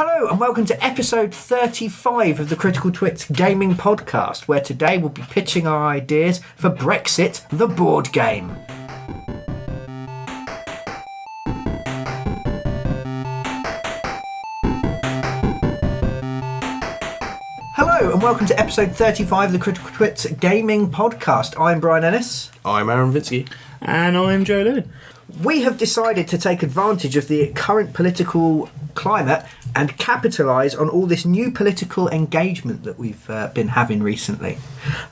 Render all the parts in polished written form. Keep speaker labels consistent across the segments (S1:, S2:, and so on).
S1: Hello and welcome to episode 35 of the Critical Twits gaming podcast, where today we'll be pitching our ideas for Brexit, the board game. Hello and welcome to episode 35 of the Critical Twits gaming podcast. I'm Brian Ennis.
S2: I'm Aaron Vinsky.
S3: And I'm Joe Lewin.
S1: We have decided to take advantage of the current political climate and capitalise on all this new political engagement that we've been having recently.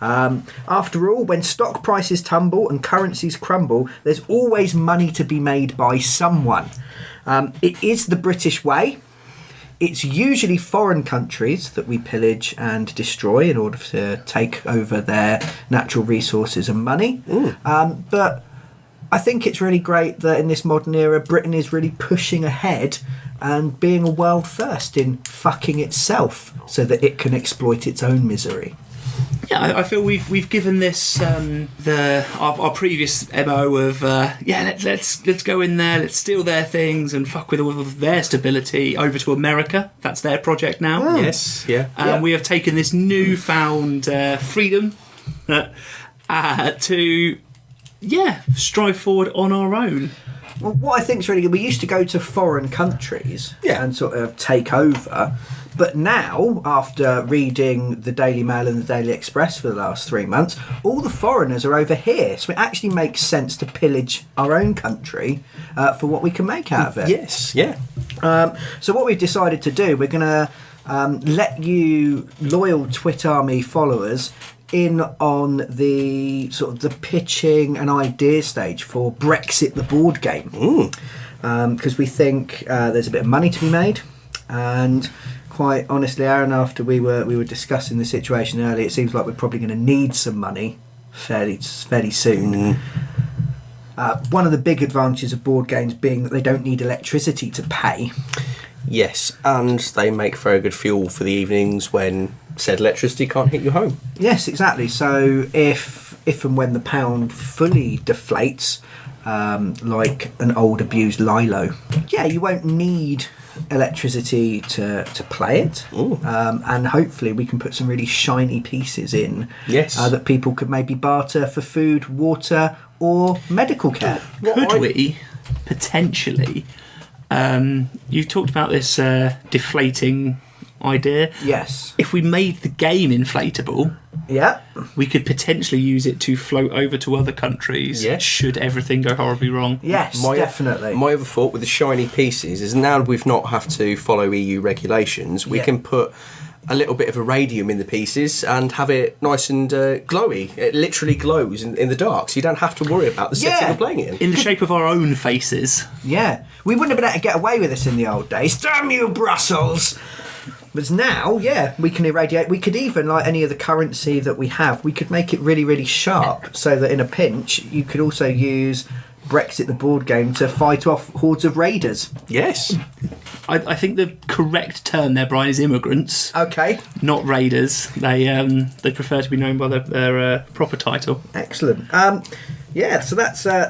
S1: After all, when stock prices tumble and currencies crumble, there's always money to be made by someone. It is the British way. It's usually foreign countries that we pillage and destroy in order to take over their natural resources and money. But I think it's really great that in this modern era, Britain is really pushing ahead and being a world first in fucking itself so that it can exploit its own misery.
S3: Yeah, I feel we've given this our previous MO of let's go in there, let's steal their things and fuck with all of their stability over to America. That's their project now.
S2: Yes, yeah.
S3: We have taken this newfound freedom to strive forward on our own.
S1: Well, what I think is really good, we used to go to foreign countries and sort of take over, but now, after reading the Daily Mail and the Daily Express for the last 3 months, all the foreigners are over here, so it actually makes sense to pillage our own country for what we can make out of it.
S2: Yes, yeah.
S1: So what we've decided to do, we're going to let you loyal Twit Army followers in on the sort of the pitching and idea stage for Brexit, the board game, because we think there's a bit of money to be made, and quite honestly, Aaron, after we were discussing the situation earlier, it seems like we're probably going to need some money fairly soon. One of the big advantages of board games being that they don't need electricity to pay.
S2: Yes, and they make very good fuel for the evenings when said electricity can't hit your home.
S1: Yes, exactly. So if and when the pound fully deflates, like an old abused Lilo, you won't need electricity to play it. And hopefully we can put some really shiny pieces in that people could maybe barter for food, water or medical care.
S3: Could we potentially... you've talked about this deflating idea.
S1: Yes.
S3: If we made the game inflatable, we could potentially use it to float over to other countries should everything go horribly wrong.
S1: Yes, definitely.
S2: My other thought with the shiny pieces is now we've not have to follow EU regulations, we can put a little bit of irradium in the pieces and have it nice and glowy. It literally glows in the dark, so you don't have to worry about the setting you're playing it in.
S3: In the shape of our own faces.
S1: Yeah. We wouldn't have been able to get away with this in the old days. Damn you, Brussels! But now, we can irradiate. We could even, like any of the currency that we have, we could make it really, really sharp so that in a pinch, you could also use Brexit, the board game, to fight off hordes of raiders.
S2: Yes.
S3: I think the correct term there, Brian, is immigrants.
S1: Okay.
S3: Not raiders. They prefer to be known by their proper title.
S1: Excellent. So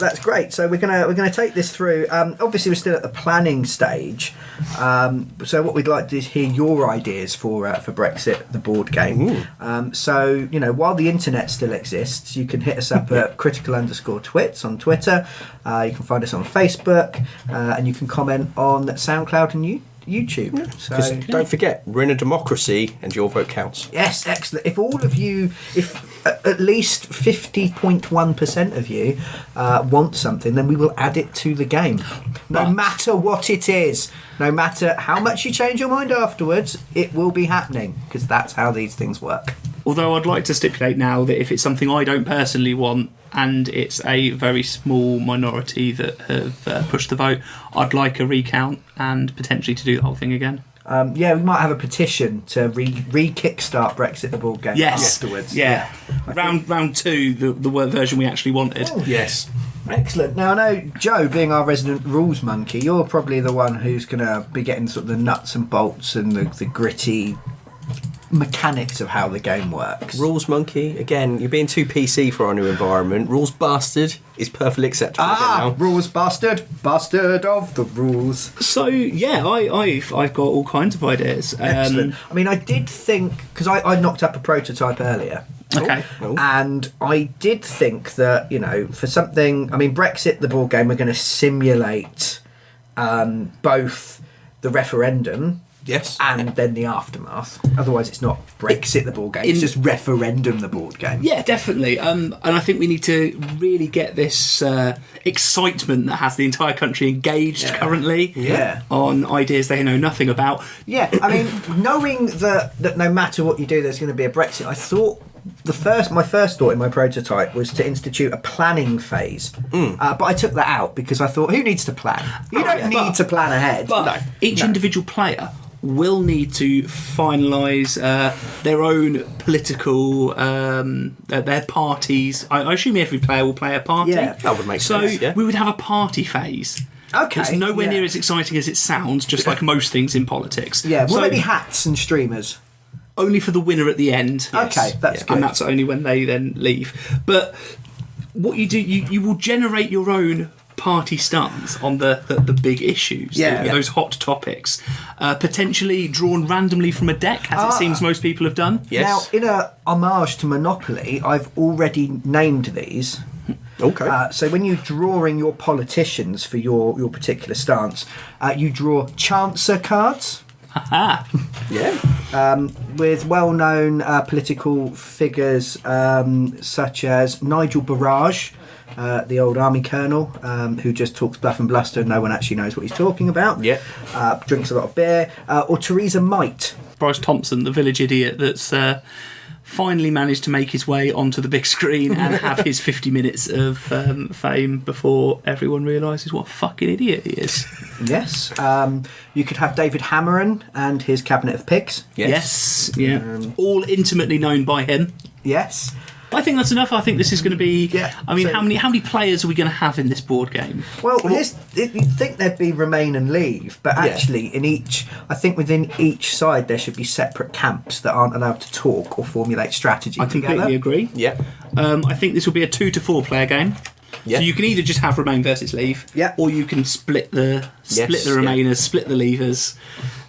S1: that's great. So we're gonna take this through. Obviously, we're still at the planning stage. So what we'd like to do is hear your ideas for Brexit, the board game. So while the internet still exists, you can hit us up at critical_twits on Twitter. You can find us on Facebook, and you can comment on SoundCloud and YouTube.
S2: Because don't forget, we're in a democracy and your vote counts.
S1: Yes, excellent. If all of you, if at least 50.1% of you want something, then we will add it to the game. No matter what it is, no matter how much you change your mind afterwards, it will be happening, because that's how these things work.
S3: Although I'd like to stipulate now that if it's something I don't personally want and it's a very small minority that have pushed the vote, I'd like a recount and potentially to do the whole thing again.
S1: We might have a petition to re-kickstart Brexit, the board game afterwards.
S3: Yeah. Round two, the version we actually wanted.
S2: Yes.
S1: Excellent. Now, I know, Joe, being our resident rules monkey, you're probably the one who's going to be getting sort of the nuts and bolts and the gritty mechanics of how the game works.
S2: Rules monkey, again, you're being too PC for our new environment. Rules bastard is perfectly acceptable now.
S1: Rules bastard of the rules.
S3: So yeah, I've got all kinds of ideas.
S1: Excellent. I mean, I did think, because I knocked up a prototype earlier.
S3: Okay.
S2: Oh.
S1: And I did think that, for something, Brexit, the board game, we're going to simulate both the referendum
S2: Yes.
S1: and then the aftermath. Otherwise, it's not Brexit, the board game. It's just referendum, the board game.
S3: Yeah, definitely. And I think we need to really get this excitement that has the entire country engaged currently on ideas they know nothing about.
S1: Yeah, knowing that no matter what you do, there's going to be a Brexit, I thought my first thought in my prototype was to institute a planning phase. But I took that out because I thought, who needs to plan? You don't need to plan ahead.
S3: But each individual player will need to finalise their own political, their parties. I assume every player will play a party.
S1: Yeah,
S2: that would make sense.
S3: So we would have a party phase.
S1: Okay.
S3: It's nowhere near as exciting as it sounds, just like most things in politics.
S1: Yeah, will
S3: so,
S1: there be hats and streamers?
S3: Only for the winner at the end.
S1: Okay, that's good.
S3: And that's only when they then leave. But what you do, you will generate your own party stance on the big issues, those hot topics, potentially drawn randomly from a deck, as it seems most people have done.
S2: Yes.
S1: Now, in a homage to Monopoly, I've already named these.
S2: Okay.
S1: So when you're drawing your politicians for your particular stance, you draw chancer cards.
S2: Yeah.
S1: With well-known political figures such as Nigel Farage, the old army colonel, who just talks bluff and bluster and no one actually knows what he's talking about.
S2: Yeah.
S1: Drinks a lot of beer. Or Theresa Might.
S3: Bryce Thompson, the village idiot that's finally managed to make his way onto the big screen and have his 50 minutes of fame before everyone realises what a fucking idiot he is.
S1: Yes. You could have David Cameron and his cabinet of pigs.
S3: Yes. Yeah. All intimately known by him.
S1: Yes.
S3: I think that's enough. I think this is going to be.
S1: Yeah.
S3: I mean,
S1: So-
S3: how many players are we going to have in this board game?
S1: Well, you'd think there'd be remain and leave, but actually, I think within each side there should be separate camps that aren't allowed to talk or formulate strategy
S3: I
S1: together.
S3: completely agree.
S2: Yeah.
S3: I think this will be a 2 to 4 player game.
S2: Yeah.
S3: So you can either just have remain versus leave,
S1: Yeah.
S3: or you can split the remainers, split the leavers,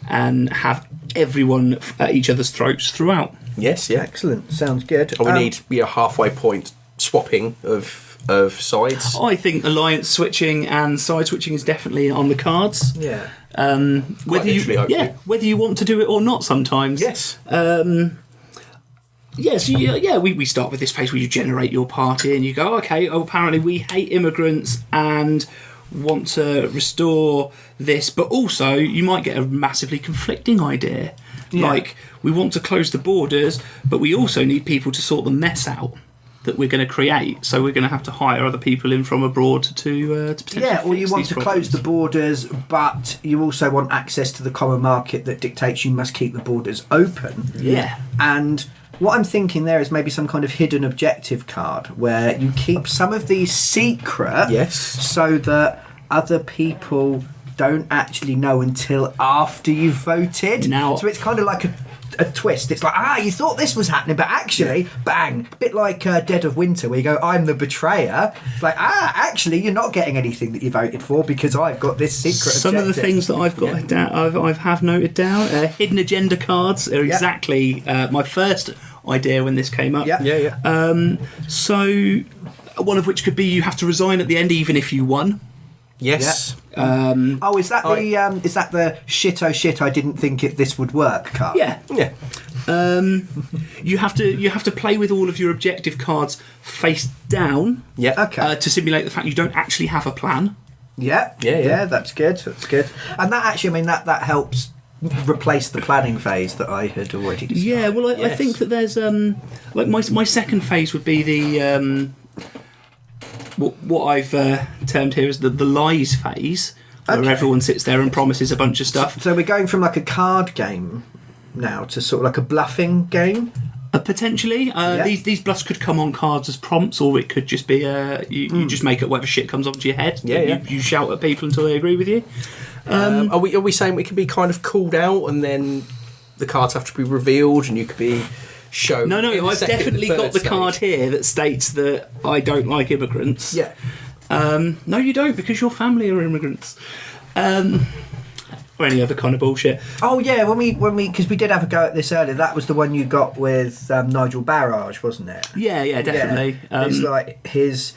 S3: and have everyone at each other's throats throughout.
S2: Yes. Yeah.
S1: Excellent, sounds good.
S2: And we need a halfway point swapping of sides.
S3: I think alliance switching and side switching is definitely on the cards.
S1: Yeah.
S3: Whether
S2: literally, hopefully.
S3: whether you want to do it or not, sometimes.
S2: Yes.
S3: We start with this phase where you generate your party and you go, okay, apparently we hate immigrants and want to restore this, but also you might get a massively conflicting idea.
S1: Yeah.
S3: Like, we want to close the borders, but we also need people to sort the mess out that we're going to create, so we're going to have to hire other people in from abroad to potentially
S1: Or you
S3: fix
S1: want
S3: these
S1: to
S3: problems.
S1: close the borders, but you also want access to the common market that dictates you must keep the borders open.
S3: Yeah.
S1: And what I'm thinking there is maybe some kind of hidden objective card where you keep some of these secret,
S2: Yes.
S1: so that other people don't actually know until after you've voted.
S3: Now-
S1: so it's kind of like a twist. It's like, you thought this was happening, but actually, bang. A bit like Dead of Winter, where you go, I'm the betrayer. It's like, actually, you're not getting anything that you voted for because I've got this secret
S3: Some of the
S1: objective.
S3: things that I've got down, I have noted down. Hidden agenda cards are exactly my first idea when this came up.
S1: Yeah.
S3: So one of which could be you have to resign at the end, even if you won.
S2: Yes.
S1: Is that the shit oh shit I didn't think this would work card?
S3: Yeah.
S2: Yeah.
S3: You have to play with all of your objective cards face down.
S2: Yeah.
S1: Okay.
S3: To simulate the fact you don't actually have a plan.
S1: Yeah, that's good. That's good. And that actually, that helps replace the planning phase that I had already discussed.
S3: Yeah. Well, I
S2: Yes.
S3: think that there's my second phase would be the what I've termed here as the lies phase, where
S1: Okay.
S3: everyone sits there and promises a bunch of stuff.
S1: So we're going from like a card game now to sort of like a bluffing game.
S3: Potentially, these bluffs could come on cards as prompts, or it could just be you just make up whatever shit comes onto your head.
S2: Yeah.
S3: You shout at people until they agree with you.
S2: Are we saying we can be kind of called out and then the cards have to be revealed, and you could be shown.
S3: No,
S2: in the
S3: I've
S2: second and
S3: definitely
S2: third
S3: got the
S2: stage.
S3: card here that states that I don't like immigrants.
S1: Yeah.
S3: No, you don't, because your family are immigrants. Or any other kind of bullshit.
S1: Oh yeah, when we because we did have a go at this earlier. That was the one you got with Nigel Barrage, wasn't it?
S3: Yeah, definitely.
S1: Yeah. It's like his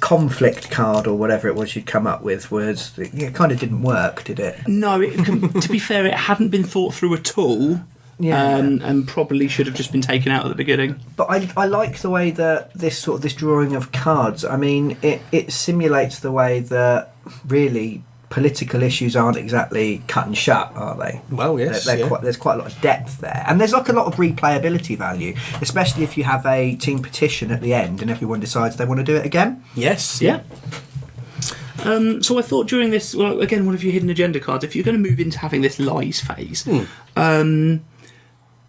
S1: conflict card or whatever it was you'd come up with was it kind of didn't work, did it?
S3: No, to be fair, it hadn't been thought through at all.
S1: Yeah.
S3: And probably should have just been taken out at the beginning.
S1: But I like the way that this drawing of cards. I mean, it simulates the way that really political issues aren't exactly cut and shut, are they?
S2: Well, yes.
S1: There's quite a lot of depth there, and there's like a lot of replayability value, especially if you have a team petition at the end and everyone decides they want to do it again.
S2: Yes.
S3: Yeah. So I thought during this, well, again, one of your hidden agenda cards, if you're going to move into having this lies phase,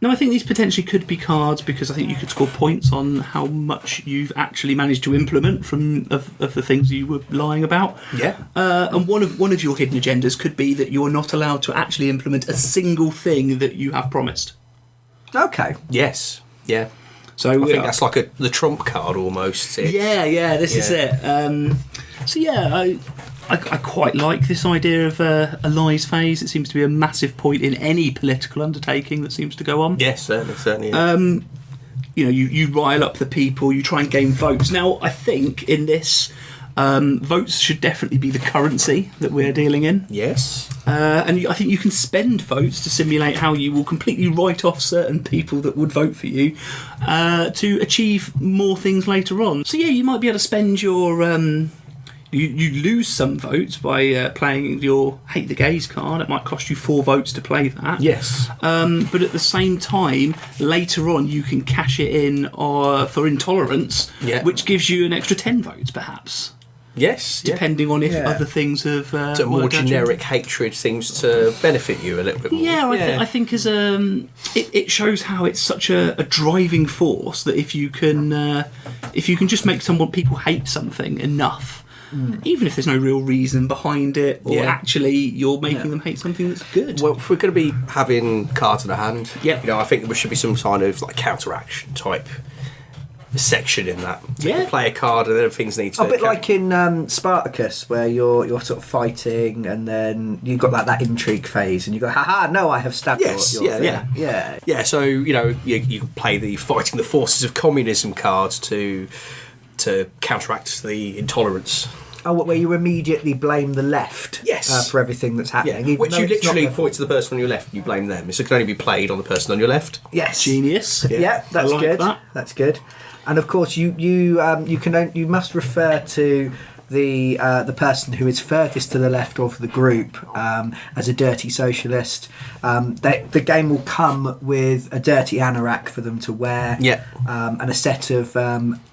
S3: no, I think these potentially could be cards because I think you could score points on how much you've actually managed to implement of the things you were lying about.
S2: Yeah.
S3: And one of your hidden agendas could be that you're not allowed to actually implement a single thing that you have promised.
S1: Okay.
S2: Yes. Yeah.
S3: So
S2: I think that's like the trump card almost.
S3: Yeah, this is it. So yeah, I quite like this idea of a lies phase. It seems to be a massive point in any political undertaking that seems to go on.
S2: Yes, certainly. Yeah.
S3: You rile up the people, you try and gain votes. Now, I think in this, votes should definitely be the currency that we're dealing in.
S2: Yes.
S3: And I think you can spend votes to simulate how you will completely write off certain people that would vote for you to achieve more things later on. So yeah, you might be able to spend your... You lose some votes by playing your Hate the Gays card. It might cost you 4 votes to play that.
S2: Yes.
S3: But at the same time, later on, you can cash it in for intolerance, which gives you an extra 10 votes, perhaps.
S2: Yes.
S3: Depending on if other things have...
S2: so more generic hatred seems to benefit you a little bit more.
S3: Yeah, I think as it shows how it's such a driving force that if you can just make people hate something enough, even if there's no real reason behind it, or actually you're making them hate something that's good.
S2: Well, if we're going to be having cards in the hand,
S3: Yeah.
S2: I think there should be some kind of like counteraction type section in that.
S3: Yeah.
S2: You play a card and then things need to...
S1: A bit like in Spartacus, where you're sort of fighting, and then you've got like that intrigue phase, and you go, "Haha! No, I have stabbed your thing."
S2: Yeah. So you can play the fighting the forces of communism cards to counteract the intolerance.
S1: Oh, where you immediately blame the left for everything that's happening. even
S2: Which
S1: though
S2: you
S1: it's not
S2: literally
S1: their fault.
S2: point to the person on your left and you blame them. So it can only be played on the person on your left.
S1: Yes.
S3: Genius.
S1: Yeah, that's
S3: I like
S1: good.
S3: that.
S1: That's good. And of course, you must refer to the person who is furthest to the left of the group as a dirty socialist. The game will come with a dirty anorak for them to wear, and a set of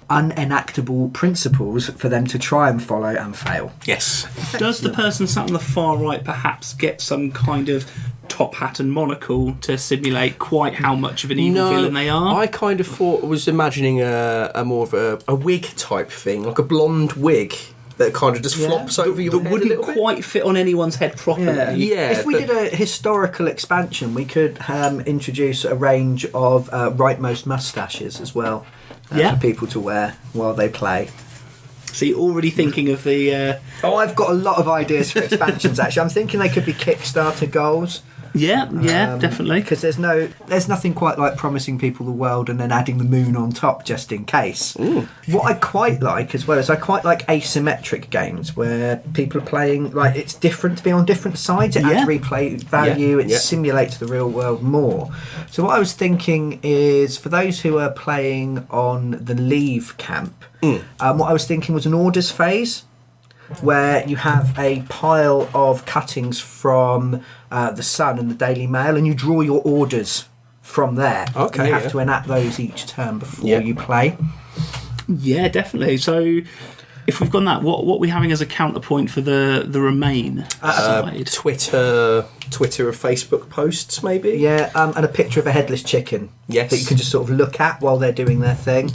S1: unenactable principles for them to try and follow and fail.
S2: Yes.
S3: Does the person sat on the far right perhaps get some kind of top hat and monocle to simulate quite how much of an evil villain they are?
S2: I kind of was imagining a more of a wig type thing, like a blonde wig that kind of just flops over your head
S3: That
S2: a
S3: wouldn't
S2: little bit.
S3: quite fit on anyone's head properly.
S2: Yeah.
S1: If we did a historical expansion, we could introduce a range of rightmost moustaches as well for people to wear while they play.
S3: So you're already thinking of the...
S1: I've got a lot of ideas for expansions, actually. I'm thinking they could be Kickstarter goals.
S3: Yeah, definitely.
S1: Because there's nothing quite like promising people the world and then adding the moon on top just in case. What I quite like as well is I quite like asymmetric games where people are playing, like, it's different to be on different sides. It adds replay value, it simulates the real world more. So what I was thinking is for those who are playing on the Leave camp, what I was thinking was an orders phase, where you have a pile of cuttings from the Sun and the Daily Mail, and you draw your orders from there.
S2: Okay,
S1: you have to enact those each turn before you play.
S3: Yeah, definitely. So if we've gone that, what are we having as a counterpoint for the Remain side?
S2: Twitter or Facebook posts, maybe?
S1: Yeah, and a picture of a headless chicken.
S2: Yes.
S1: That you can just sort of look at while they're doing their thing.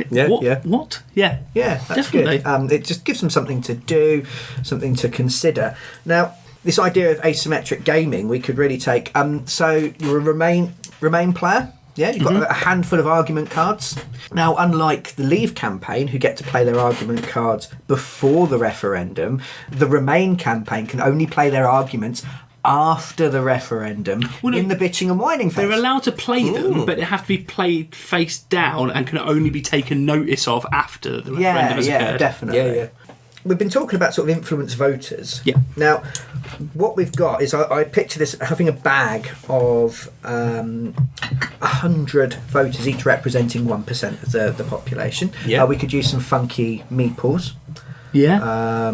S3: What? Yeah.
S1: Yeah, that's
S3: Definitely.
S1: good. It just gives them something to do, something to consider. Now, this idea of asymmetric gaming, we could really take. So you're a Remain player. Yeah, you've got a handful of argument cards. Now, unlike the Leave campaign, who get to play their argument cards before the referendum, the Remain campaign can only play their arguments after the referendum in the bitching and whining phase.
S3: They're allowed to play them, but they have to be played face down and can only be taken notice of after the referendum has occurred.
S1: Definitely.
S2: Yeah.
S1: We've been talking about sort of influence voters.
S3: Yeah.
S1: Now, what we've got is I picture this having a bag of 100 voters, each representing 1% of the population.
S2: Yeah.
S1: We could use some funky meeples.
S3: Yeah.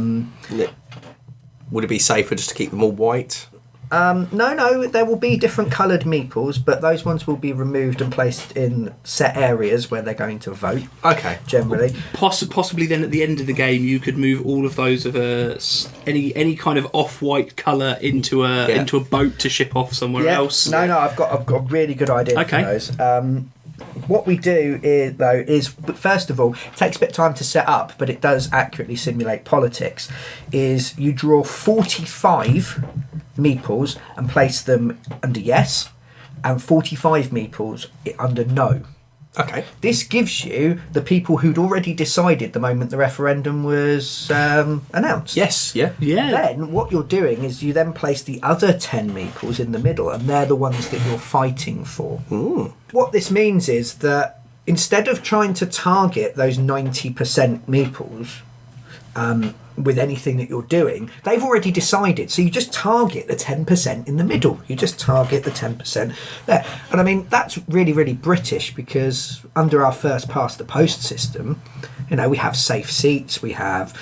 S2: Would it be safer just to keep them all white?
S1: No, there will be different coloured meeples, but those ones will be removed and placed in set areas where they're going to vote.
S2: Okay.
S1: Generally.
S3: Possibly then at the end of the game you could move all of those of any kind of off-white colour into a boat to ship off somewhere else.
S1: No, I've got a really good idea for those. What we do is first of all, it takes a bit of time to set up, but it does accurately simulate politics. Is you draw 45 meeples and place them under yes, and 45 meeples under no.
S2: Okay.
S1: This gives you the people who'd already decided the moment the referendum was announced.
S2: Yes, yeah.
S1: Then what you're doing is you then place the other 10 meeples in the middle, and they're the ones that you're fighting for.
S2: Ooh.
S1: What this means is that instead of trying to target those 90% meeples with anything that you're doing, they've already decided. So you just target the 10% in the middle. You just target the 10% there. And I mean, that's really, really British, because under our first past the post system, we have safe seats, we have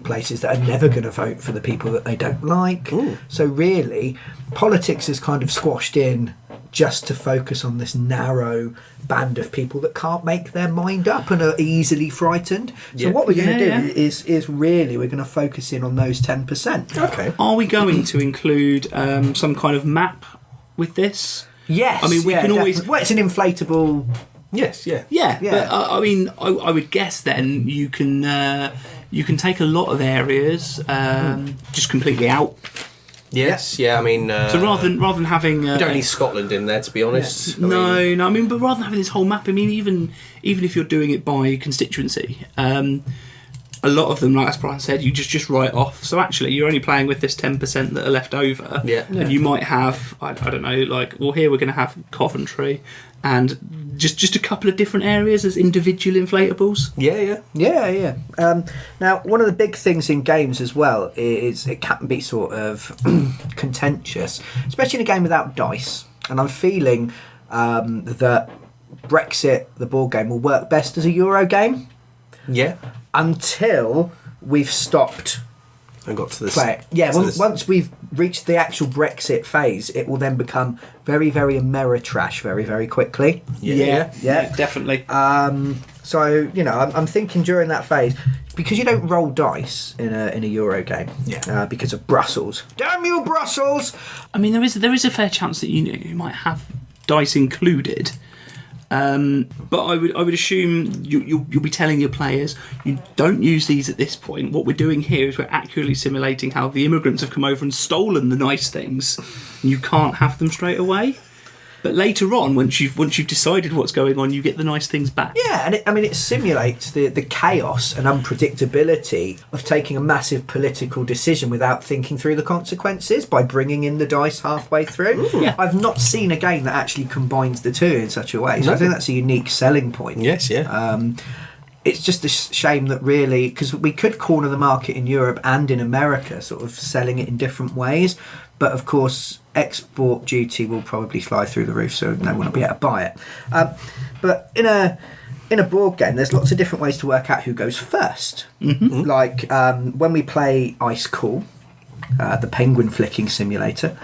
S1: places that are never going to vote for the people that they don't like.
S2: Ooh.
S1: So really, politics is kind of squashed in just to focus on this narrow band of people that can't make their mind up and are easily frightened. So what we're going to do is really we're going to focus in on those 10%.
S2: Okay.
S3: Are we going to include some kind of map with this?
S1: Yes.
S3: I mean, we can always...
S1: Well, it's an inflatable...
S2: Yes, yeah.
S3: Yeah.
S1: Yeah.
S3: But I mean, I would guess then you can take a lot of areas just completely out.
S2: Yes, yeah. I mean,
S3: So rather than having
S2: you don't need Scotland in there, to be honest.
S3: but rather than having this whole map, I mean, even if you're doing it by constituency, a lot of them, like as Brian said, you just write off. So actually, you're only playing with this 10% that are left over.
S2: Yeah.
S3: And you might have, I don't know, like, well, here we're going to have Coventry, and just a couple of different areas as individual inflatables.
S2: Yeah.
S1: Now, one of the big things in games as well is it can be sort of contentious, especially in a game without dice. And I'm feeling that Brexit, the board game, will work best as a Euro game.
S2: Yeah.
S1: Until we've stopped
S2: And got to this.
S1: play it. Yeah, once we've reached the actual Brexit phase, it will then become very, very Ameritrash very, very quickly.
S3: Yeah,
S1: Yeah.
S3: definitely.
S1: So, I'm thinking during that phase, because you don't roll dice in a Euro game, because of Brussels. Damn you, Brussels!
S3: I mean, there is a fair chance that you might have dice included. But I would assume you'll be telling your players you don't use these at this point. What we're doing here is we're accurately simulating how the immigrants have come over and stolen the nice things. And you can't have them straight away. But later on, once you've decided what's going on, you get the nice things back.
S1: Yeah, and it simulates the chaos and unpredictability of taking a massive political decision without thinking through the consequences by bringing in the dice halfway through.
S3: Yeah.
S1: I've not seen a game that actually combines the two in such a way. So I think that's a unique selling point.
S2: Yes, yeah.
S1: It's just a shame that really, because we could corner the market in Europe and in America, sort of selling it in different ways. But of course, export duty will probably fly through the roof, so no one will be able to buy it. But in a board game, there's lots of different ways to work out who goes first. Mm-hmm. Like when we play Ice Cool, the penguin flicking simulator.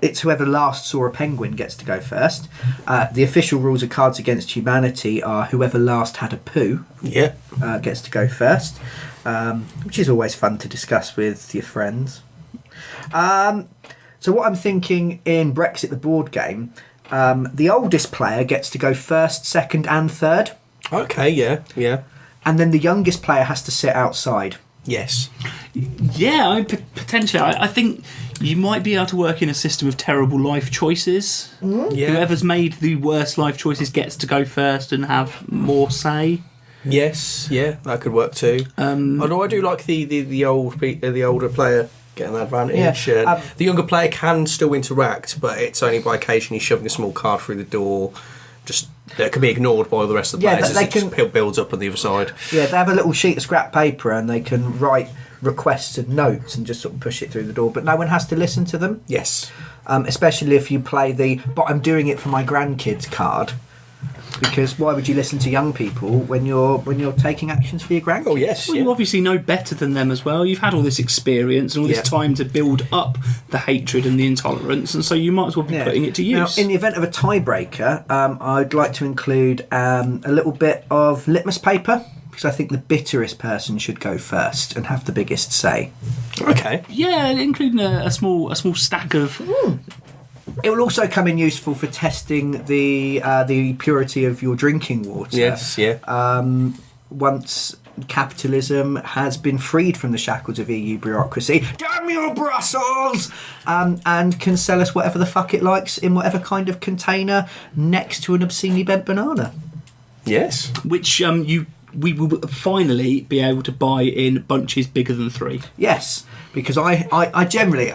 S1: It's whoever last saw a penguin gets to go first. The official rules of Cards Against Humanity are whoever last had a poo gets to go first, which is always fun to discuss with your friends. So what I'm thinking in Brexit, the board game, the oldest player gets to go first, second and third.
S2: Okay, yeah.
S1: And then the youngest player has to sit outside.
S2: Yes.
S3: Yeah, potentially. I think you might be able to work in a system of terrible life choices.
S2: Yeah.
S3: Whoever's made the worst life choices gets to go first and have more say.
S2: Yes, yeah, that could work too. Although I do like the older player getting that advantage.
S1: Yeah,
S2: The younger player can still interact, but it's only by occasionally shoving a small card through the door. Just that can be ignored by all the rest of the players.
S1: they
S2: it just builds up on the other side.
S1: Yeah, they have a little sheet of scrap paper and they can write requests and notes and just sort of push it through the door, but no one has to listen to them.
S2: Yes.
S1: Especially if you play but I'm doing it for my grandkids card. Because why would you listen to young people when you're taking actions for your grandkids?
S2: Oh yes.
S3: Well, you obviously know better than them as well. You've had all this experience and all this time to build up the hatred and the intolerance, and so you might as well be putting it to use.
S1: Now, in the event of a tiebreaker, I'd like to include a little bit of litmus paper, because I think the bitterest person should go first and have the biggest say.
S2: Okay.
S3: Yeah, including a small stack of.
S1: It will also come in useful for testing the purity of your drinking water.
S2: Yes. Yeah.
S1: Once capitalism has been freed from the shackles of EU bureaucracy, damn you, Brussels, and can sell us whatever the fuck it likes in whatever kind of container next to an obscenely bent banana.
S2: Yes.
S3: Which we will finally be able to buy in bunches bigger than 3.
S1: Yes, because I generally,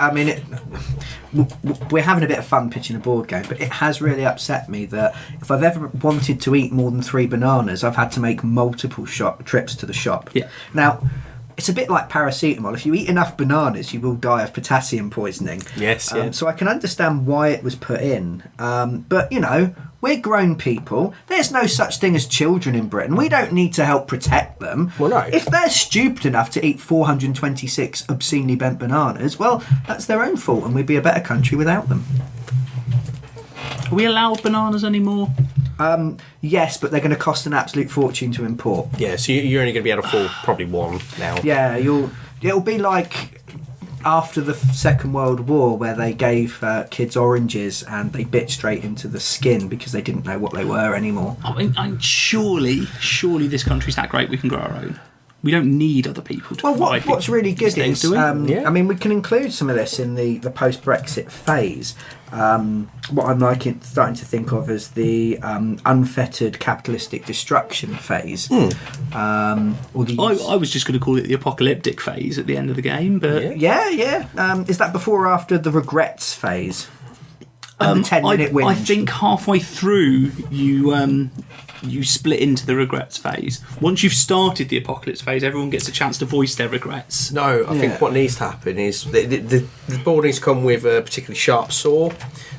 S1: we're having a bit of fun pitching a board game, but it has really upset me that if I've ever wanted to eat more than 3 bananas, I've had to make multiple trips to the shop.
S3: Yeah.
S1: Now, it's a bit like paracetamol. If you eat enough bananas, you will die of potassium poisoning.
S2: Yes, yeah.
S1: So I can understand why it was put in. But, we're grown people. There's no such thing as children in Britain. We don't need to help protect them.
S2: Well, no.
S1: If they're stupid enough to eat 426 obscenely bent bananas, well, that's their own fault, and we'd be a better country without them.
S3: Are we allowed bananas anymore?
S1: Yes, but they're going to cost an absolute fortune to import.
S2: Yeah, so you're only going to be able to afford probably one now.
S1: Yeah, it'll be like after the Second World War, where they gave kids oranges and they bit straight into the skin because they didn't know what they were anymore.
S3: I mean, surely this country's that great we can grow our own. We don't need other people to provide
S1: what's really good
S3: things,
S1: is,
S3: do we?
S1: I mean, we can include some of this in the post-Brexit phase. What I'm starting to think of as the unfettered capitalistic destruction phase.
S3: I was just going to call it the apocalyptic phase at the end of the game, but
S1: yeah. Is that before or after the regrets phase? And the 10-minute whinge?
S3: I think halfway through you split into the regrets phase. Once you've started the apocalypse phase, everyone gets a chance to voice their regrets.
S2: No, I think what needs to happen is the board needs to come with a particularly sharp saw,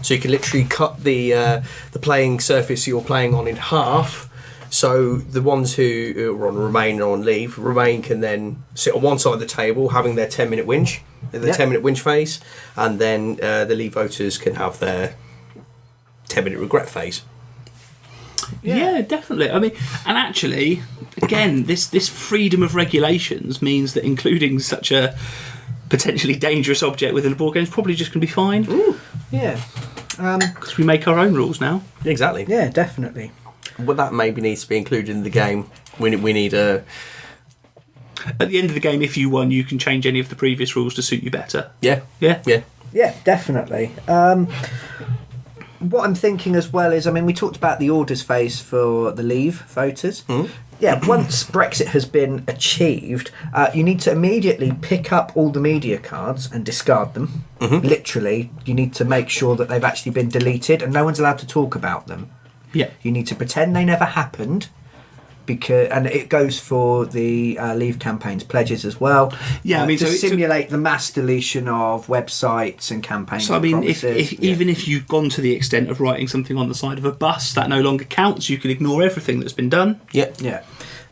S2: so you can literally cut the playing surface you're playing on in half. So the ones who are on Remain or on Leave, Remain can then sit on one side of the table having their 10-minute whinge, 10-minute whinge phase, and then the Leave voters can have their 10-minute regret phase.
S3: Yeah, definitely. I mean, and actually, again, this freedom of regulations means that including such a potentially dangerous object within a board game is probably just going to be fine.
S1: Ooh, yeah.
S3: Because we make our own rules now.
S2: Exactly.
S1: Yeah, definitely.
S2: Well, that maybe needs to be included in the game. We need a...
S3: At the end of the game, if you won, you can change any of the previous rules to suit you better.
S2: Yeah.
S1: Yeah, definitely. What I'm thinking as well is, I mean, we talked about the orders phase for the Leave voters. Yeah, once Brexit has been achieved, you need to immediately pick up all the media cards and discard them. Literally, you need to make sure that they've actually been deleted and no one's allowed to talk about them.
S3: Yeah.
S1: You need to pretend they never happened. And it goes for the Leave campaign's pledges as well. Yeah, I mean, to simulate the mass deletion of websites and campaigns.
S3: So I mean, even if you've gone to the extent of writing something on the side of a bus, that no longer counts. You can ignore everything that's been done.
S1: Yeah.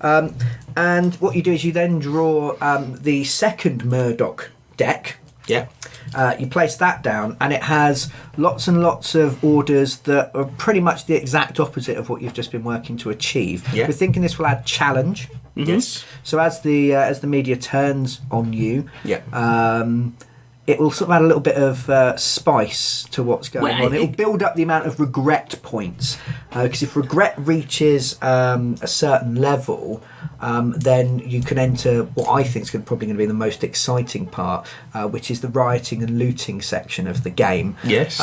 S1: And what you do is you then draw the second Murdoch deck.
S2: Yeah.
S1: You place that down, and it has lots and lots of orders that are pretty much the exact opposite of what you've just been working to achieve.
S2: Yeah.
S1: We're thinking this will add challenge.
S2: Yes.
S1: So as the media turns on you, it will sort of add a little bit of spice to what's going on. It will build up the amount of regret points, because if regret reaches a certain level, then you can enter what I think is probably going to be the most exciting part, which is the rioting and looting section of the game.
S2: Yes.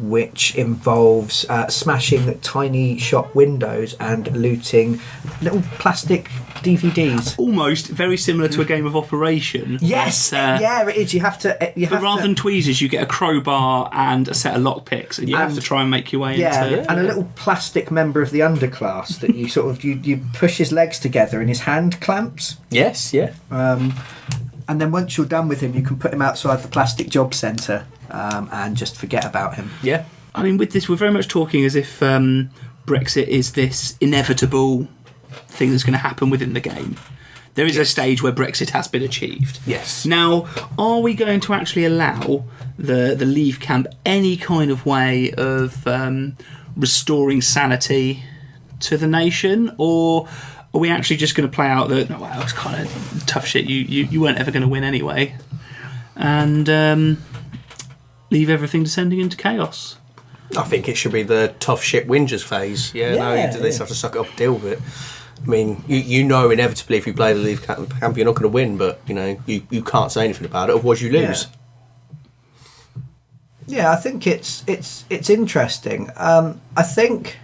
S1: Which involves smashing tiny shop windows and looting little plastic DVDs.
S3: Almost very similar to a game of Operation.
S1: Yes, yeah, it is. You have to.
S3: But rather than tweezers, you get a crowbar and a set of lockpicks, and you have to try and make your way into.
S1: And a little plastic member of the underclass that you sort of you push his legs together and his hand clamps.
S2: Yes, yeah.
S1: And then once you're done with him, you can put him outside the plastic job centre and just forget about him.
S2: Yeah.
S3: I mean, with this, we're very much talking as if Brexit is this inevitable thing that's going to happen within the game. There is a stage where Brexit has been achieved.
S2: Yes.
S3: Now, are we going to actually allow the Leave camp any kind of way of restoring sanity to the nation, or are we actually just going to play out that, no, well, it's kind of tough shit, you weren't ever going to win anyway, and leave everything descending into chaos?
S2: I think it should be the tough shit whingers phase. Yeah, no, you do this, have to suck it up and deal with it. I mean, you know inevitably if you play the Leave camp you're not going to win, but you know you can't say anything about it, otherwise you lose.
S1: Yeah, I think it's interesting. I think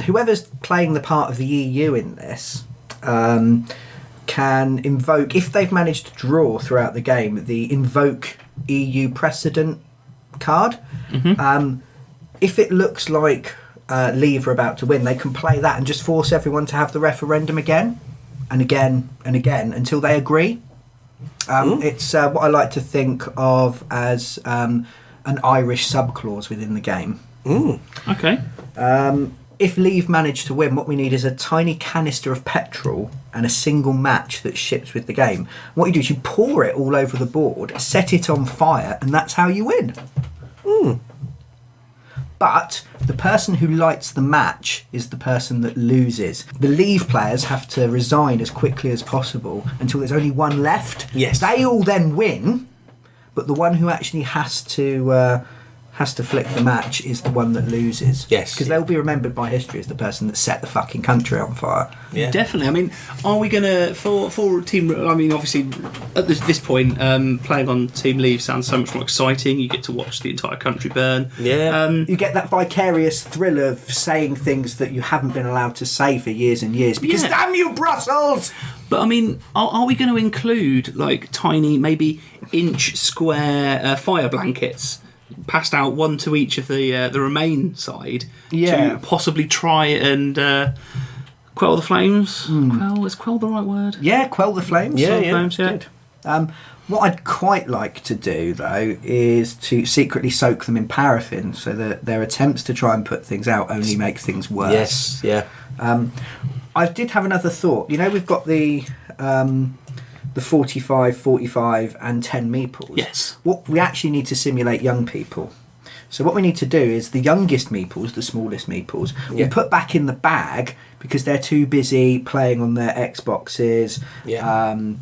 S1: whoever's playing the part of the EU in this can invoke, if they've managed to draw throughout the game, the invoke EU precedent card. Mm-hmm. If it looks like Leave are about to win, they can play that and just force everyone to have the referendum again and again and again until they agree. It's what I like to think of as an Irish subclause within the game.
S3: Okay.
S1: If Leave manage to win, what we need is a tiny canister of petrol and a single match that ships with the game. What you do is you pour it all over the board, set it on fire, and that's how you win. But the person who lights the match is the person that loses. The Leave players have to resign as quickly as possible until there's only one left.
S2: Yes.
S1: They all then win, but the one who actually has to flick the match is the one that loses.
S2: Yes.
S1: Because they'll be remembered by history as the person that set the fucking country on fire.
S3: Yeah. Definitely. I mean, are we going to, for Team... I mean, obviously, at this point, playing on Team Leave sounds so much more exciting. You get to watch the entire country burn.
S2: Yeah.
S1: You get that vicarious thrill of saying things that you haven't been allowed to say for years and years. Because damn you, Brussels!
S3: But, I mean, are we going to include, like, tiny, maybe inch square fire blankets passed out, one to each of the Remain side, to possibly try and quell the flames? Is quell the right word?
S1: Yeah, quell the flames.
S3: Flames,
S1: Good. What I'd quite like to do, though, is to secretly soak them in paraffin so that their attempts to try and put things out only make things worse.
S2: Yes, yeah.
S1: I did have another thought. You know, we've got the 45, 45 and 10 meeples.
S3: Yes.
S1: What we actually need to simulate young people. So what we need to do is the youngest meeples, the smallest meeples, we put back in the bag because they're too busy playing on their Xboxes. The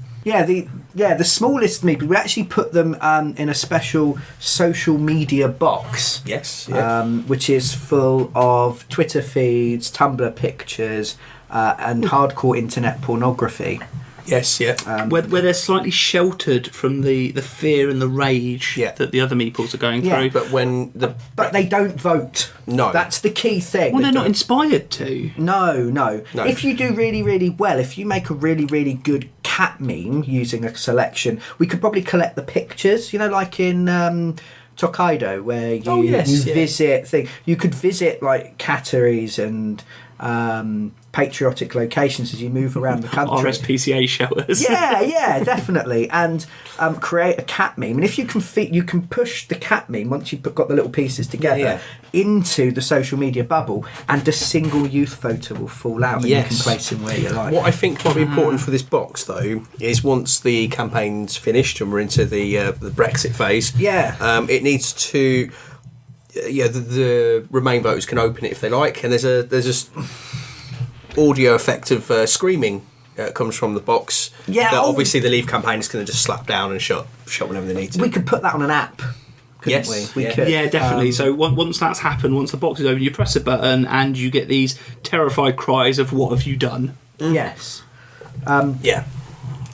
S1: smallest meeples, we actually put them in a special social media box.
S2: Yes. Yeah.
S1: Which is full of Twitter feeds, Tumblr pictures, and hardcore internet pornography.
S2: Yes, yeah.
S3: Where they're slightly sheltered from the fear and the rage that the other meeples are going through.
S1: But they don't vote.
S2: No.
S1: That's the key thing.
S3: Well, they're not inspired to.
S1: No. If you do really, really well, if you make a really, really good cat meme using a selection, we could probably collect the pictures, you know, like in Tokaido, where you visit things. You could visit, like, catteries and patriotic locations as you move around the country.
S3: RSPCA showers.
S1: Yeah, definitely. And create a cat meme. And if you can push the cat meme, once you've got the little pieces together, into the social media bubble, and a single youth photo will fall out and you can place him where you like.
S2: What I think might be important for this box, though, is once the campaign's finished and we're into the Brexit phase, it needs to... the Remain voters can open it if they like, and there's a audio effect of screaming comes from the box. That obviously the Leave campaign is going to just slap down and shut whenever they need to.
S1: We could put that on an app, couldn't we? We could.
S3: Yeah, definitely. So once that's happened, once the box is open, you press a button and you get these terrified cries of "What have you done?"
S1: Yes.
S2: Yeah.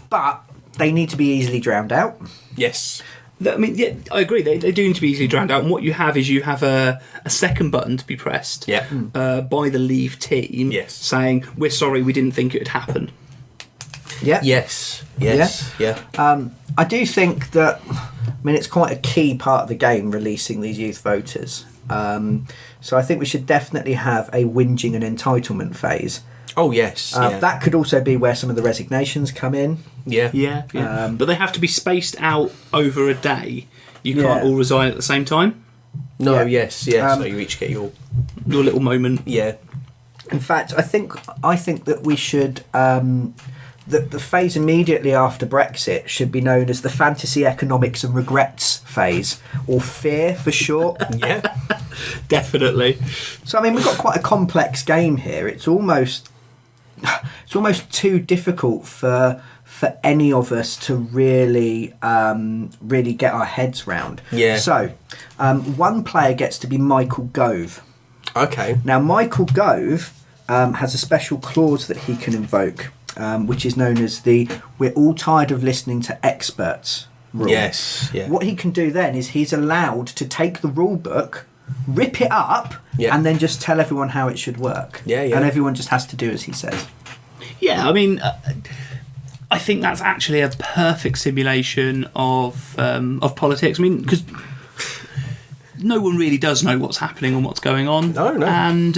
S1: But they need to be easily drowned out.
S2: Yes.
S3: I mean, yeah, I agree. They do need to be easily drowned out. And what you have is a second button to be pressed
S2: Yeah.
S3: by the leave team
S2: Yes.
S3: saying, we're sorry, we didn't think it would happen.
S1: Yeah.
S2: Yes. Yes. Yeah.
S1: I do think that, it's quite a key part of the game, releasing these youth voters. So I think we should definitely have a whinging and entitlement phase.
S2: Oh, yes. Yeah.
S1: That could also be where some of the resignations come in.
S2: Yeah.
S3: Yeah. But they have to be spaced out over a day. You can't all resign at the same time.
S2: No,
S1: Yeah.
S2: yes. So you each get your
S3: little moment.
S2: Yeah.
S1: In fact, I think that we should... the phase immediately after Brexit should be known as the fantasy, economics and regrets phase, or fear for short.
S2: Yeah.
S3: Definitely.
S1: So we've got quite a complex game here. It's almost too difficult for any of us to really get our heads round.
S2: Yeah.
S1: So one player gets to be Michael Gove.
S2: Okay.
S1: Now Michael Gove has a special clause that he can invoke, which is known as the "we're all tired of listening to experts" rule.
S2: Yes. Yeah.
S1: What he can do then is he's allowed to take the rule book, rip it up,
S2: Yeah.
S1: and then just tell everyone how it should work.
S2: Yeah, yeah.
S1: And everyone just has to do as he says.
S3: Yeah, I mean, I think that's actually a perfect simulation of politics. I mean, because no one really does know what's happening and what's going on.
S2: No.
S3: And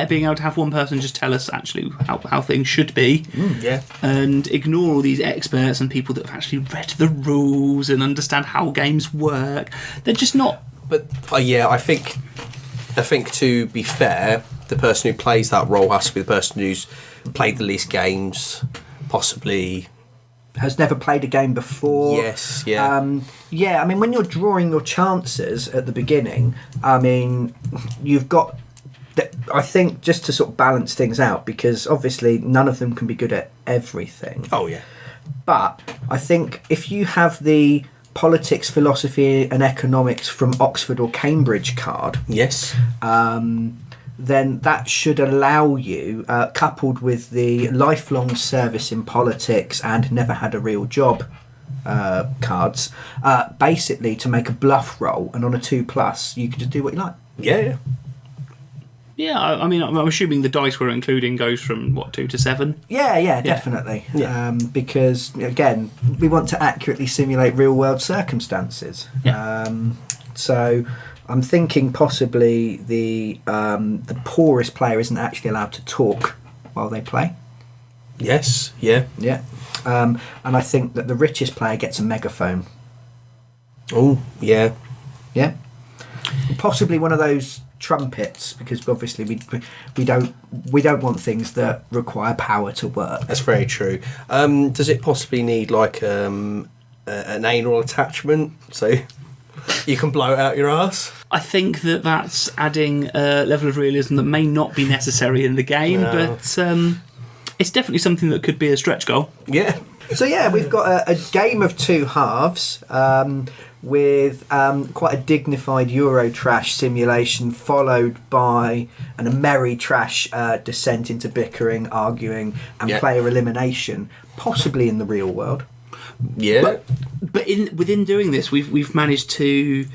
S3: being able to have one person just tell us actually how things should be,
S2: Yeah.
S3: and ignore all these experts and people that have actually read the rules and understand how games work. They're just not.
S2: But I think to be fair, the person who plays that role has to be the person who's played the least games, possibly.
S1: Has never played a game before.
S2: Yes, yeah.
S1: When you're drawing your chances at the beginning, you've got... I think just to sort of balance things out, because obviously none of them can be good at everything.
S2: Oh, yeah.
S1: But I think if you have the politics, philosophy and economics from Oxford or Cambridge card,
S2: Yes.
S1: then that should allow you, coupled with the lifelong service in politics and never had a real job cards, basically to make a bluff roll, and on a 2+, you can just do what you like.
S2: Yeah.
S3: Yeah, I mean, I'm assuming the dice we're including goes from 2 to 7.
S1: Yeah, definitely.
S2: Yeah.
S1: Because again, we want to accurately simulate real world circumstances.
S3: Yeah.
S1: So I'm thinking possibly the poorest player isn't actually allowed to talk while they play.
S2: Yes. Yeah.
S1: Yeah. And I think that the richest player gets a megaphone.
S2: Oh, yeah.
S1: Yeah. Possibly one of those trumpets, because obviously we don't want things that require power to work.
S2: That's very true. Does it possibly need like an anal attachment so you can blow it out your ass?
S3: I think that's adding a level of realism that may not be necessary in the game, but it's definitely something that could be a stretch goal.
S2: Yeah.
S1: So we've got a game of two halves, with quite a dignified Eurotrash simulation, followed by a merry trash descent into bickering, arguing and player elimination, possibly in the real world.
S2: Yeah.
S3: But within doing this, we've managed to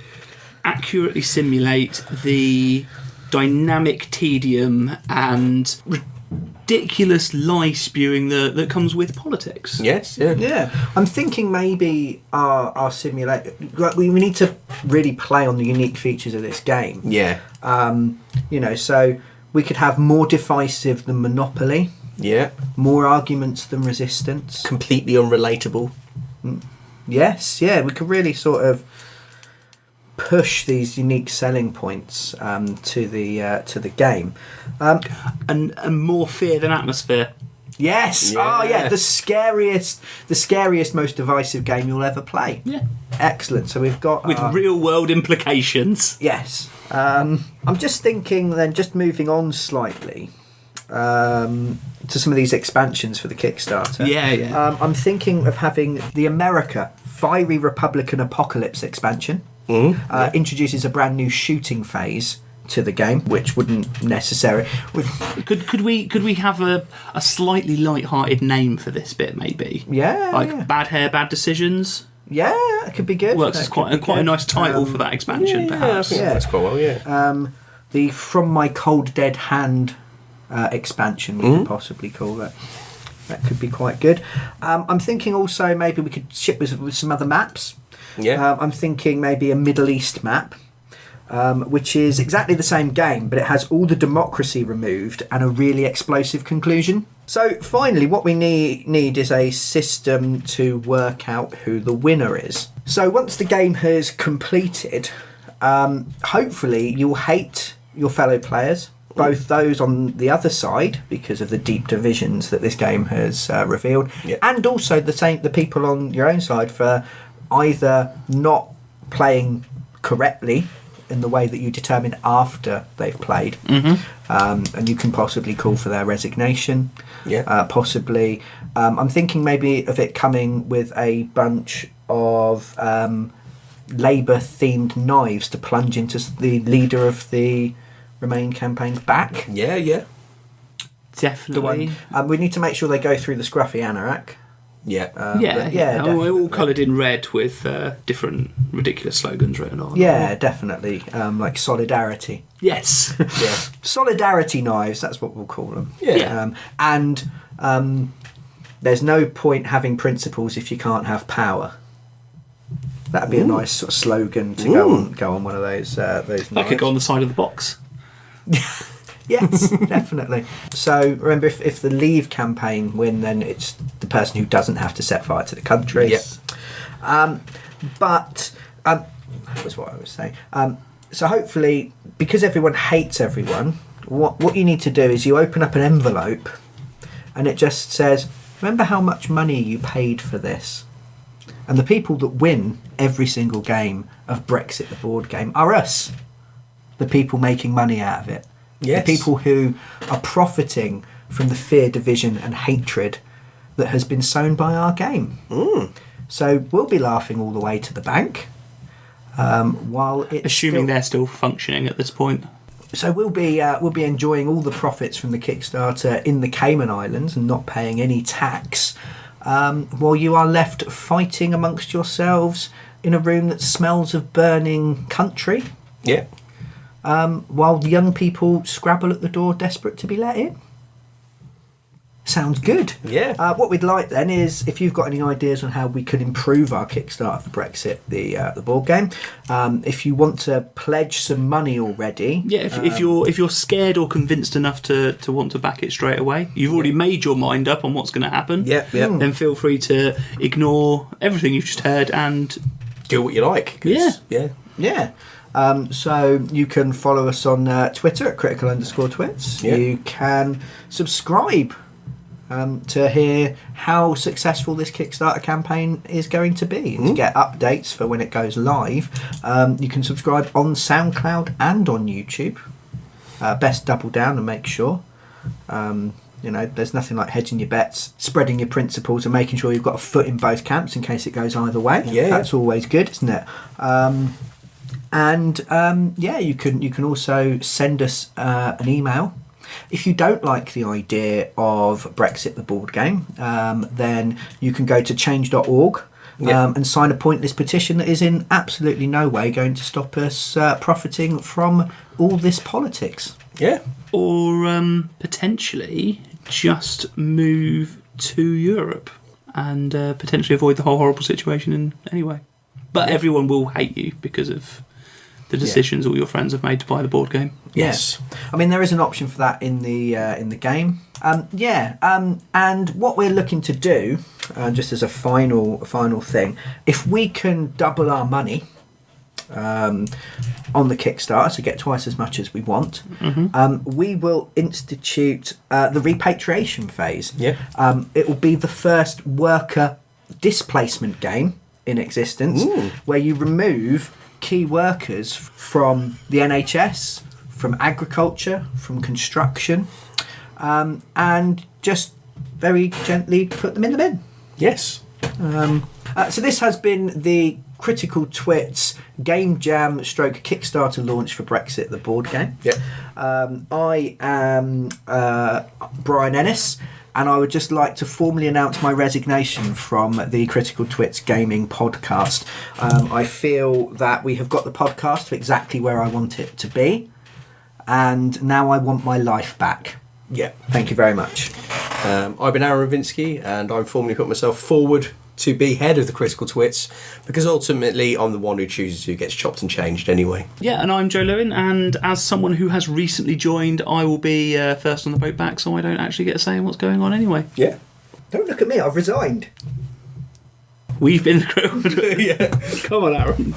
S3: accurately simulate the dynamic tedium and ridiculous lie spewing that comes with politics.
S2: Yes, yeah.
S1: Yeah, I'm thinking maybe our simulate. We need to really play on the unique features of this game.
S2: Yeah.
S1: So we could have more divisive than Monopoly.
S2: Yeah.
S1: More arguments than Resistance.
S2: Completely unrelatable.
S1: Yes, yeah, we could really sort of push these unique selling points to the game,
S3: and more fear than atmosphere.
S1: Yes.
S2: Yeah.
S1: Oh yeah, the scariest, most divisive game you'll ever play.
S3: Yeah.
S1: Excellent. So we've got
S3: With real world implications.
S1: yes. I'm just thinking then, just moving on slightly to some of these expansions for the Kickstarter.
S3: Yeah.
S1: I'm thinking of having the America Fiery Republican Apocalypse expansion. Introduces a brand new shooting phase to the game, which wouldn't necessarily.
S3: Could we have a slightly light-hearted name for this bit, maybe?
S1: Yeah.
S3: Like
S1: yeah.
S3: Bad Hair, Bad Decisions.
S1: Yeah, it could be good.
S3: Works as quite a nice title for that expansion, perhaps.
S2: Yeah, that's quite well. Yeah.
S1: The From My Cold Dead Hand expansion, we could possibly call that. That could be quite good. I'm thinking also maybe we could ship with some other maps.
S2: Yeah.
S1: I'm thinking maybe a Middle East map, which is exactly the same game, but it has all the democracy removed and a really explosive conclusion. So finally, what we need is a system to work out who the winner is. So once the game has completed, hopefully you'll hate your fellow players, both those on the other side because of the deep divisions that this game has revealed, and also the people on your own side for either not playing correctly in the way that you determine after they've played, and you can possibly call for their resignation. Possibly. I'm thinking maybe of it coming with a bunch of Labour-themed knives to plunge into the leader of the Remain campaign's back.
S2: Yeah.
S3: Definitely.
S1: We need to make sure they go through the scruffy anorak.
S3: Yeah.
S1: Definitely.
S3: All coloured in red with different ridiculous slogans written on.
S1: Yeah, definitely. Like solidarity.
S3: Yes.
S2: Yeah.
S1: Solidarity knives, that's what we'll call them.
S2: Yeah.
S1: And there's no point having principles if you can't have power. That'd be a nice sort of slogan to go on one of those knives.
S3: That could go on the side of the box.
S1: Yes, definitely. So remember, if the Leave campaign win, then it's the person who doesn't have to set fire to the country.
S2: Yes.
S1: But that was what I was saying. So hopefully, because everyone hates everyone, what you need to do is you open up an envelope, and it just says, "Remember how much money you paid for this." And the people that win every single game of Brexit, the board game, are us. The people making money out of it.
S2: Yes.
S1: The people who are profiting from the fear, division and hatred that has been sown by our game. So we'll be laughing all the way to the bank. While it's
S3: Assuming they're still functioning at this point.
S1: So we'll be enjoying all the profits from the Kickstarter in the Cayman Islands and not paying any tax, while you are left fighting amongst yourselves in a room that smells of burning country.
S2: Yeah.
S1: While the young people scrabble at the door, desperate to be let in. Sounds good.
S2: Yeah.
S1: What we'd like then is if you've got any ideas on how we could improve our Kickstarter for Brexit, the board game. If you want to pledge some money already,
S3: if you're scared or convinced enough to want to back it straight away, you've already made your mind up on what's going to happen. Then feel free to ignore everything you've just heard and
S2: do what you like.
S1: Yeah. So you can follow us on Twitter at critical_twits.
S2: Yeah.
S1: You can subscribe to hear how successful this Kickstarter campaign is going to be and to get updates for when it goes live. You can subscribe on SoundCloud and on YouTube. Best double down and make sure. There's nothing like hedging your bets, spreading your principles and making sure you've got a foot in both camps in case it goes either way. That's always good, isn't it? You can also send us an email. If you don't like the idea of Brexit, the board game, then you can go to change.org and sign a pointless petition that is in absolutely no way going to stop us profiting from all this politics.
S2: Yeah.
S3: Or potentially just move to Europe and potentially avoid the whole horrible situation anyway. But everyone will hate you because of the decisions all your friends have made to buy the board game.
S1: Yes. I mean, there is an option for that in the game. And what we're looking to do, just as a final thing, if we can double our money on the Kickstarter, so get twice as much as we want, we will institute the repatriation phase. It will be the first worker displacement game in existence, where you remove key workers from the NHS, from agriculture, from construction, and just very gently put them in the bin.
S2: Yes.
S1: So this has been the Critical Twits Game Jam stroke Kickstarter launch for Brexit, the board game.
S2: Yep.
S1: I am Brian Ennis, and I would just like to formally announce my resignation from the Critical Twits gaming podcast. I feel that we have got the podcast exactly where I want it to be, and now I want my life back.
S2: Yeah.
S1: Thank you very much.
S2: I've been Aaron Ravinsky, and I'm formally put myself forward to be head of the Critical Twits, because ultimately I'm the one who chooses who gets chopped and changed anyway.
S3: Yeah, and I'm Joe Lewin, and as someone who has recently joined, I will be first on the boat back, so I don't actually get a say in what's going on anyway.
S2: Yeah.
S1: Don't look at me, I've resigned.
S3: We've been yeah. Come on, Aaron.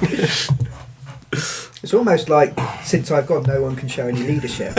S1: It's almost like since I've gone, no one can show any leadership.